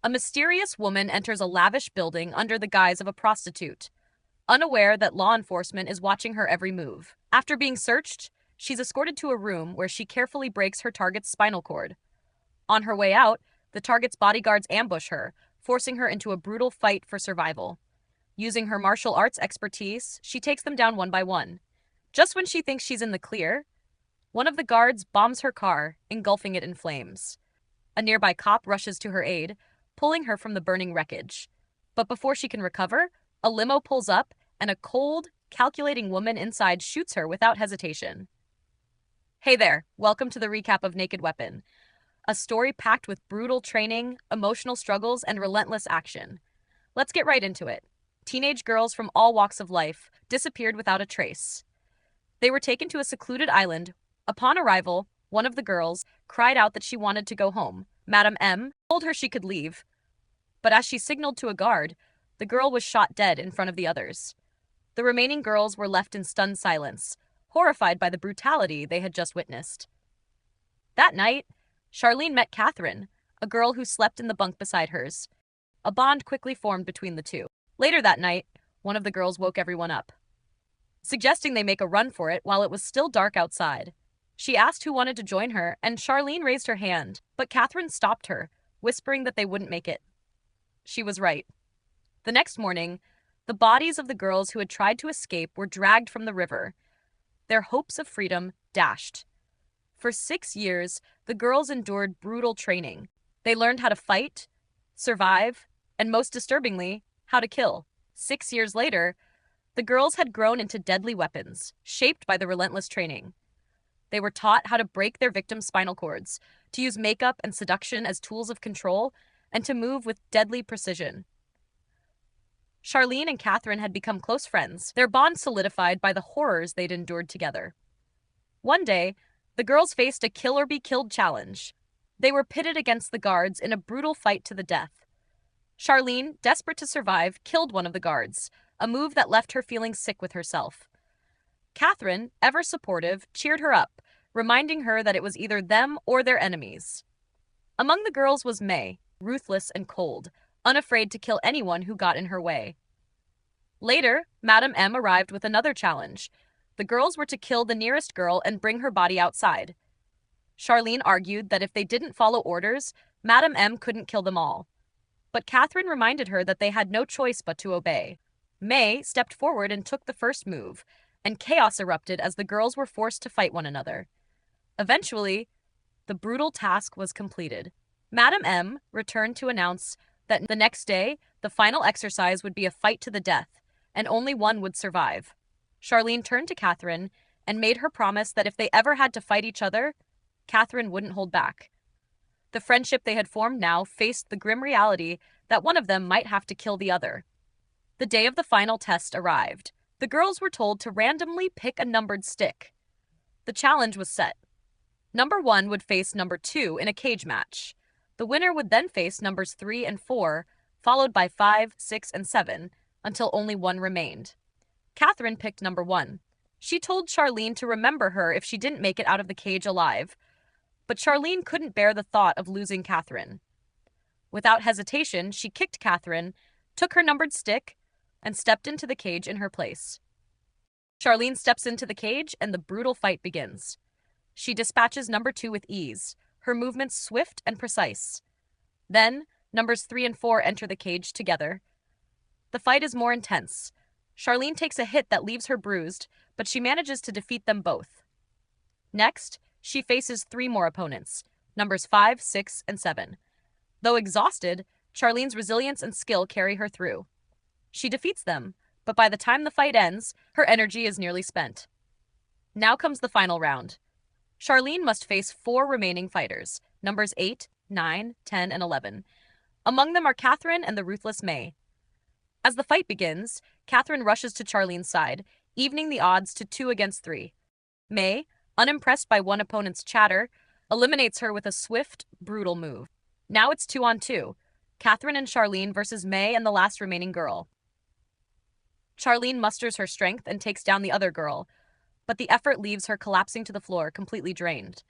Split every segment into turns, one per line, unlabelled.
A mysterious woman enters a lavish building under the guise of a prostitute, unaware that law enforcement is watching her every move. After being searched, she's escorted to a room where she carefully breaks her target's spinal cord. On her way out, the target's bodyguards ambush her, forcing her into a brutal fight for survival. Using her martial arts expertise, she takes them down one by one. Just when she thinks she's in the clear, one of the guards bombs her car, engulfing it in flames. A nearby cop rushes to her aid, pulling her from the burning wreckage. But before she can recover, a limo pulls up, and a cold, calculating woman inside shoots her without hesitation. Hey there, welcome to the recap of Naked Weapon, a story packed with brutal training, emotional struggles, and relentless action. Let's get right into it. Teenage girls from all walks of life disappeared without a trace. They were taken to a secluded island. Upon arrival, one of the girls cried out that she wanted to go home. Madame M told her she could leave, but as she signaled to a guard, the girl was shot dead in front of the others. The remaining girls were left in stunned silence, horrified by the brutality they had just witnessed. That night, Charlene met Catherine, a girl who slept in the bunk beside hers. A bond quickly formed between the two. Later that night, one of the girls woke everyone up, suggesting they make a run for it while it was still dark outside. She asked who wanted to join her, and Charlene raised her hand, but Catherine stopped her, whispering that they wouldn't make it. She was right. The next morning, the bodies of the girls who had tried to escape were dragged from the river, their hopes of freedom dashed. For 6 years, the girls endured brutal training. They learned how to fight, survive, and most disturbingly, how to kill. 6 years later, the girls had grown into deadly weapons, shaped by the relentless training. They were taught how to break their victims' spinal cords, to use makeup and seduction as tools of control, and to move with deadly precision. Charlene and Catherine had become close friends, their bond solidified by the horrors they'd endured together. One day, the girls faced a kill-or-be-killed challenge. They were pitted against the guards in a brutal fight to the death. Charlene, desperate to survive, killed one of the guards, a move that left her feeling sick with herself. Catherine, ever supportive, cheered her up, reminding her that it was either them or their enemies. Among the girls was May, ruthless and cold, unafraid to kill anyone who got in her way. Later, Madame M arrived with another challenge. The girls were to kill the nearest girl and bring her body outside. Charlene argued that if they didn't follow orders, Madame M couldn't kill them all. But Catherine reminded her that they had no choice but to obey. May stepped forward and took the first move, and chaos erupted as the girls were forced to fight one another. Eventually, the brutal task was completed. Madame M returned to announce that the next day, the final exercise would be a fight to the death, and only one would survive. Charlene turned to Catherine and made her promise that if they ever had to fight each other, Catherine wouldn't hold back. The friendship they had formed now faced the grim reality that one of them might have to kill the other. The day of the final test arrived. The girls were told to randomly pick a numbered stick. The challenge was set. Number 1 would face number 2 in a cage match. The winner would then face numbers 3 and 4, followed by 5, 6, and 7, until only one remained. Catherine picked number 1. She told Charlene to remember her if she didn't make it out of the cage alive, but Charlene couldn't bear the thought of losing Catherine. Without hesitation, she kicked Catherine, took her numbered stick, and stepped into the cage in her place. Charlene steps into the cage, and the brutal fight begins. She dispatches number 2 with ease, her movements swift and precise. Then, numbers 3 and 4 enter the cage together. The fight is more intense. Charlene takes a hit that leaves her bruised, but she manages to defeat them both. Next, she faces 3 more opponents, numbers 5, 6, and 7. Though exhausted, Charlene's resilience and skill carry her through. She defeats them, but by the time the fight ends, her energy is nearly spent. Now comes the final round. Charlene must face 4 remaining fighters, numbers 8, 9, 10, and 11. Among them are Catherine and the ruthless May. As the fight begins, Catherine rushes to Charlene's side, evening the odds to 2 against 3. May, unimpressed by one opponent's chatter, eliminates her with a swift, brutal move. Now it's 2 on 2, Catherine and Charlene versus May and the last remaining girl. Charlene musters her strength and takes down the other girl, but the effort leaves her collapsing to the floor, completely drained.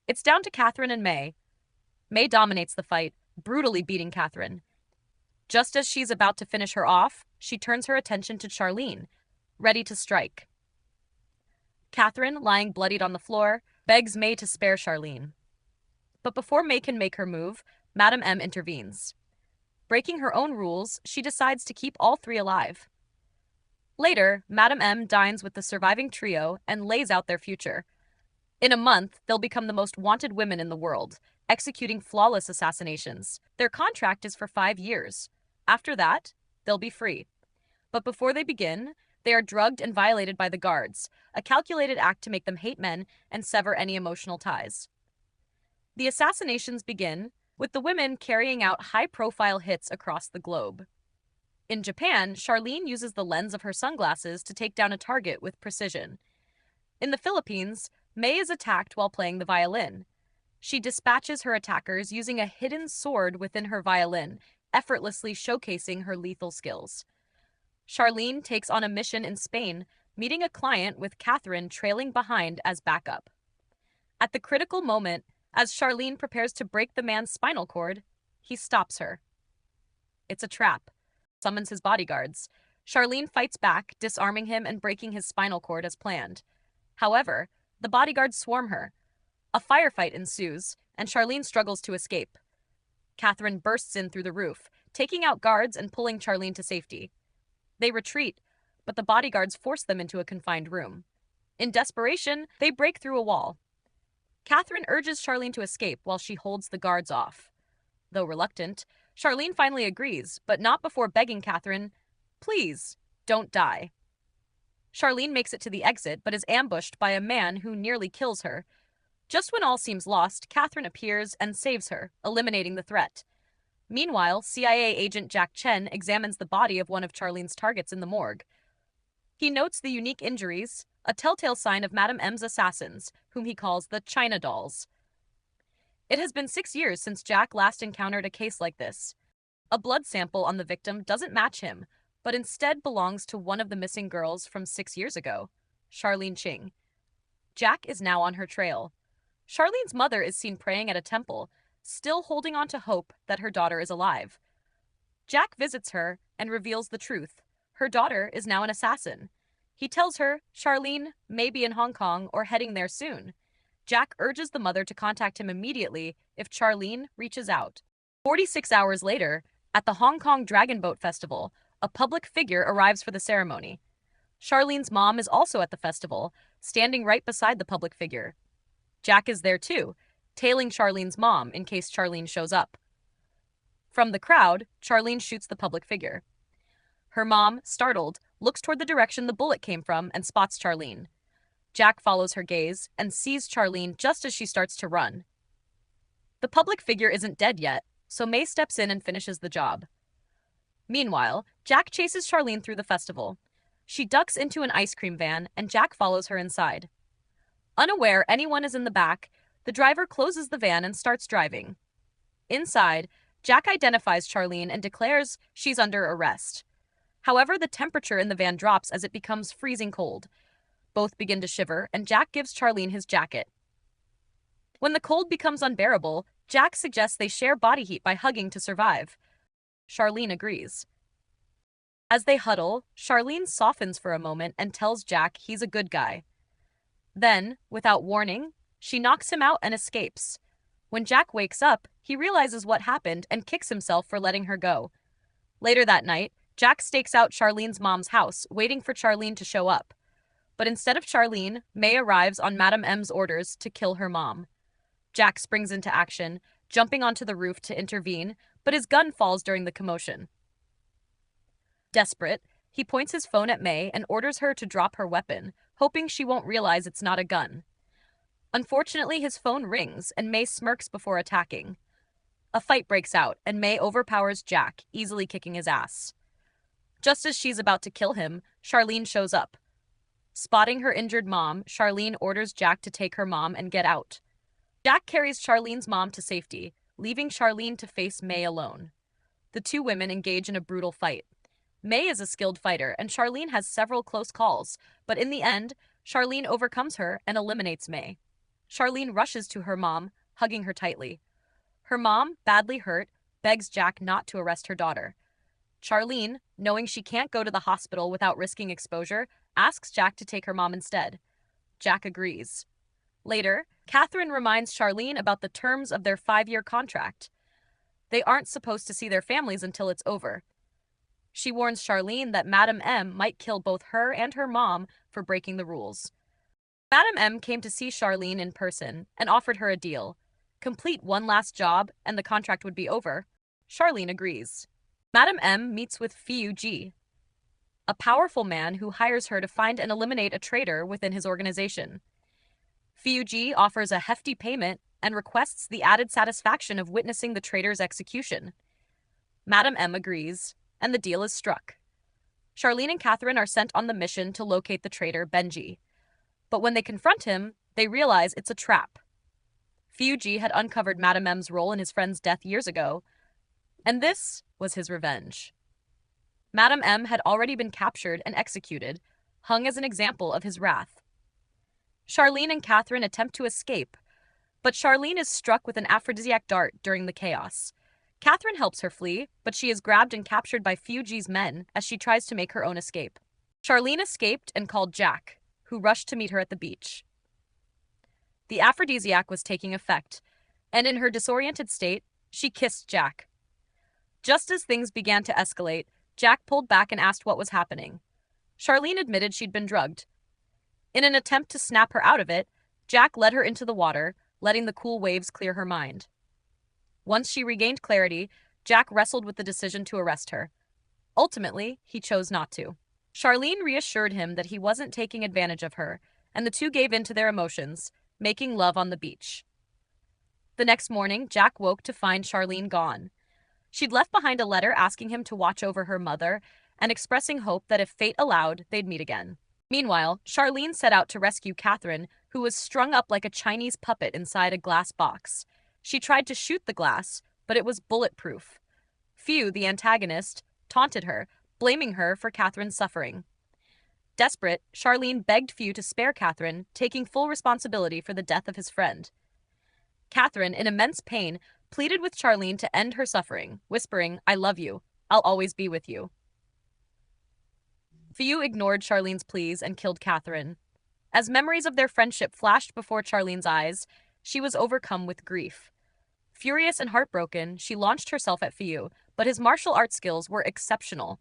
It's down to Catherine and May. May dominates the fight, brutally beating Catherine. Just as she's about to finish her off, she turns her attention to Charlene, ready to strike. Catherine, lying bloodied on the floor, begs May to spare Charlene. But before May can make her move, Madame M intervenes. Breaking her own rules, she decides to keep all three alive. Later, Madame M dines with the surviving trio and lays out their future. In a month, they'll become the most wanted women in the world, executing flawless assassinations. Their contract is for 5 years. After that, they'll be free. But before they begin, they are drugged and violated by the guards, a calculated act to make them hate men and sever any emotional ties. The assassinations begin with the women carrying out high-profile hits across the globe. In Japan, Charlene uses the lens of her sunglasses to take down a target with precision. In the Philippines, May is attacked while playing the violin. She dispatches her attackers using a hidden sword within her violin, effortlessly showcasing her lethal skills. Charlene takes on a mission in Spain, meeting a client with Catherine trailing behind as backup. At the critical moment, as Charlene prepares to break the man's spinal cord, he stops her. It's a trap. Summons his bodyguards. Charlene fights back, disarming him and breaking his spinal cord as planned. However, the bodyguards swarm her. A firefight ensues, and Charlene struggles to escape. Catherine bursts in through the roof, taking out guards and pulling Charlene to safety. They retreat, but the bodyguards force them into a confined room. In desperation, they break through a wall. Catherine urges Charlene to escape while she holds the guards off. Though reluctant, Charlene finally agrees, but not before begging Catherine, "Please, don't die." Charlene makes it to the exit, but is ambushed by a man who nearly kills her. Just when all seems lost, Catherine appears and saves her, eliminating the threat. Meanwhile, CIA agent Jack Chen examines the body of one of Charlene's targets in the morgue. He notes the unique injuries, a telltale sign of Madame M's assassins, whom he calls the China Dolls. It has been 6 years since Jack last encountered a case like this. A blood sample on the victim doesn't match him, but instead belongs to one of the missing girls from 6 years ago, Charlene Ching. Jack is now on her trail. Charlene's mother is seen praying at a temple, still holding on to hope that her daughter is alive. Jack visits her and reveals the truth. Her daughter is now an assassin. He tells her Charlene may be in Hong Kong or heading there soon. Jack urges the mother to contact him immediately if Charlene reaches out. 46 hours later, at the Hong Kong Dragon Boat Festival, a public figure arrives for the ceremony. Charlene's mom is also at the festival, standing right beside the public figure. Jack is there too, tailing Charlene's mom in case Charlene shows up. From the crowd, Charlene shoots the public figure. Her mom, startled, looks toward the direction the bullet came from and spots Charlene. Jack follows her gaze and sees Charlene just as she starts to run. The public figure isn't dead yet, so May steps in and finishes the job. Meanwhile, Jack chases Charlene through the festival. She ducks into an ice cream van, and Jack follows her inside. Unaware anyone is in the back, the driver closes the van and starts driving. Inside, Jack identifies Charlene and declares she's under arrest. However, the temperature in the van drops as it becomes freezing cold. Both begin to shiver, and Jack gives Charlene his jacket. When the cold becomes unbearable, Jack suggests they share body heat by hugging to survive. Charlene agrees. As they huddle, Charlene softens for a moment and tells Jack he's a good guy. Then, without warning, she knocks him out and escapes. When Jack wakes up, he realizes what happened and kicks himself for letting her go. Later that night, Jack stakes out Charlene's mom's house, waiting for Charlene to show up. But instead of Charlene, May arrives on Madame M's orders to kill her mom. Jack springs into action, jumping onto the roof to intervene, but his gun falls during the commotion. Desperate, he points his phone at May and orders her to drop her weapon, hoping she won't realize it's not a gun. Unfortunately, his phone rings, and May smirks before attacking. A fight breaks out, and May overpowers Jack, easily kicking his ass. Just as she's about to kill him, Charlene shows up. Spotting her injured mom, Charlene orders Jack to take her mom and get out. Jack carries Charlene's mom to safety, leaving Charlene to face May alone. The two women engage in a brutal fight. May is a skilled fighter, and Charlene has several close calls, but in the end, Charlene overcomes her and eliminates May. Charlene rushes to her mom, hugging her tightly. Her mom, badly hurt, begs Jack not to arrest her daughter. Charlene, knowing she can't go to the hospital without risking exposure, asks Jack to take her mom instead. Jack agrees. Later, Catherine reminds Charlene about the terms of their 5-year contract. They aren't supposed to see their families until it's over. She warns Charlene that Madame M might kill both her and her mom for breaking the rules. Madame M came to see Charlene in person and offered her a deal. Complete one last job and the contract would be over. Charlene agrees. Madame M meets with Fiu Ji, a powerful man who hires her to find and eliminate a traitor within his organization. Fiu Ji offers a hefty payment and requests the added satisfaction of witnessing the traitor's execution. Madame M agrees, and the deal is struck. Charlene and Catherine are sent on the mission to locate the traitor Benji. But when they confront him, they realize it's a trap. Fiu Ji had uncovered Madame M's role in his friend's death years ago, and this was his revenge. Madame M had already been captured and executed, hung as an example of his wrath. Charlene and Catherine attempt to escape, but Charlene is struck with an aphrodisiac dart during the chaos. Catherine helps her flee, but she is grabbed and captured by Fiu Ji's men as she tries to make her own escape. Charlene escaped and called Jack, who rushed to meet her at the beach. The aphrodisiac was taking effect, and in her disoriented state, she kissed Jack. Just as things began to escalate, Jack pulled back and asked what was happening. Charlene admitted she'd been drugged. In an attempt to snap her out of it, Jack led her into the water, letting the cool waves clear her mind. Once she regained clarity, Jack wrestled with the decision to arrest her. Ultimately, he chose not to. Charlene reassured him that he wasn't taking advantage of her, and the two gave in to their emotions, making love on the beach. The next morning, Jack woke to find Charlene gone. She'd left behind a letter asking him to watch over her mother and expressing hope that if fate allowed, they'd meet again. Meanwhile, Charlene set out to rescue Catherine, who was strung up like a Chinese puppet inside a glass box. She tried to shoot the glass, but it was bulletproof. Fiu, the antagonist, taunted her, blaming her for Catherine's suffering. Desperate, Charlene begged Fiu to spare Catherine, taking full responsibility for the death of his friend. Catherine, in immense pain, pleaded with Charlene to end her suffering, whispering, "I love you. I'll always be with you." Fiu ignored Charlene's pleas and killed Catherine. As memories of their friendship flashed before Charlene's eyes, she was overcome with grief. Furious and heartbroken, she launched herself at Fiu, but his martial arts skills were exceptional.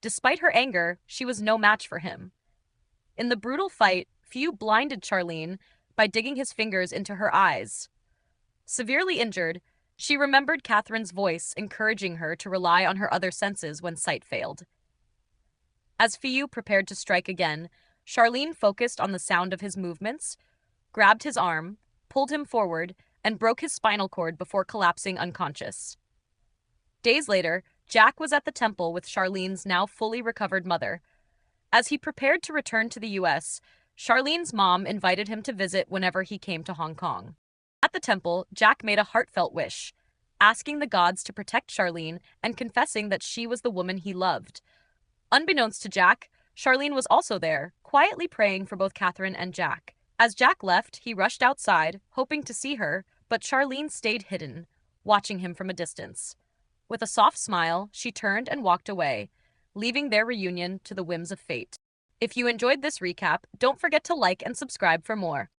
Despite her anger, she was no match for him. In the brutal fight, Fiu blinded Charlene by digging his fingers into her eyes. Severely injured, she remembered Catherine's voice encouraging her to rely on her other senses when sight failed. As Fiu prepared to strike again, Charlene focused on the sound of his movements, grabbed his arm, pulled him forward, and broke his spinal cord before collapsing unconscious. Days later, Jack was at the temple with Charlene's now fully recovered mother. As he prepared to return to the U.S., Charlene's mom invited him to visit whenever he came to Hong Kong. At the temple, Jack made a heartfelt wish, asking the gods to protect Charlene and confessing that she was the woman he loved. Unbeknownst to Jack, Charlene was also there, quietly praying for both Catherine and Jack. As Jack left, he rushed outside, hoping to see her, but Charlene stayed hidden, watching him from a distance. With a soft smile, she turned and walked away, leaving their reunion to the whims of fate. If you enjoyed this recap, don't forget to like and subscribe for more.